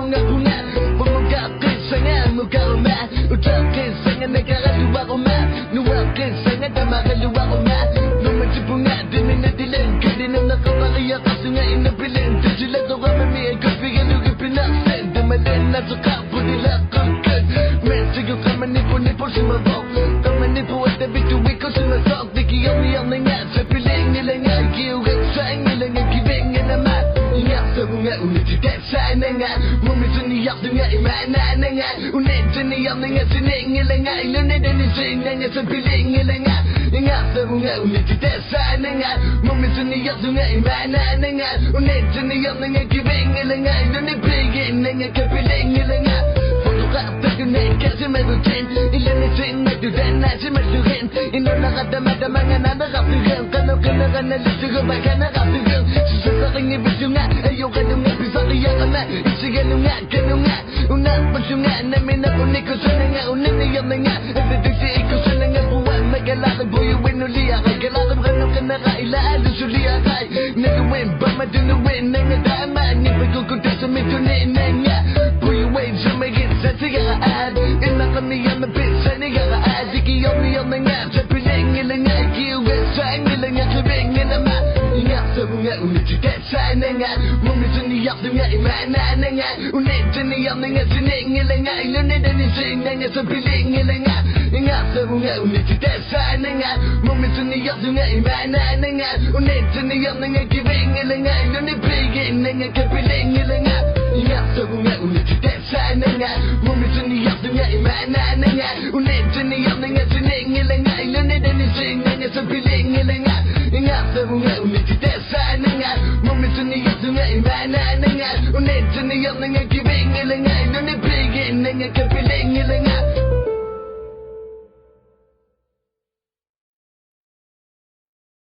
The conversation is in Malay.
bunga-bunga pemuka kesangan muka rumah udah kesangan negara luar rumah luar kesangan dan maka luar rumah nomor bunga di mana dilengkap di nama kawaria kasunga ina bilen terjelas orang memilih kepikiran juga pinaksen demalan suka pun dilakukan mesti kau menipu semua bok kau menipu ada bitu ikut semua sok dikiam yang dengar sepiling nilainya kiu kesan nilainya kibeng nama ingat sebunga unik tidak sangat memisu niat dengan imana dengan unik niat dengan sini nilainya ilmu dan nilainya sepiling nilainya ingat sebunga unik tidak sangat memisu niat dengan imana dengan unik niat dengan kibeng nilainya ilmu begin dengan kepiling nilainya Terkenek kasih merutin Ilanisin medudan nasi medurin Inolah kata madamangan anak kaptirin Kalau kena lisu bahkan kaptirin Seseorang yang berjunga Ayo kanunga bisa kiyakana Isi kanunga Unang berjunga Namina unik kusananga Unik niyam nanga Deduksi ikusananga Buwan magalarang buyo winuliya Kagalarang kanong kanara ila alusuliya Kay naluwin ba madunuwin Nanga dama Nipagkukuda sa mitunin Nanga Buyo wave sa magit sa sigaraan Ina kami ang mabisa nigaraan Dikiyaw niyang nga Sa piling nila nga Kiwet sa nila nga Klibing nila ma Ingat sa mga unit Sikat sana nga Mumiso niyak na nga Imana na nga Unit sa niyang nga Sining nila nga Ilunid na nising na nga Sa piling nila nga Ingat sa mga unit Sikat sana nga Mumiso niyak na nga Imana na nga Unit sa niyang nga Kibing nila nga Ilunid bigin na nga Kapiling nila nga Ingat sa mga unit Sikat sana nga Mumiso niyak na nga Imana na nga Unit sa niyang nga Sining nila nga Ilunid na nising na nga Sa piling nila nga Ingat sa mga unit Sikat sana nga Mumiso niyak na nga Imana na nga Unit sa niyang nga Kibing nila nga Ilunid bigin na nga Kapiling nila nga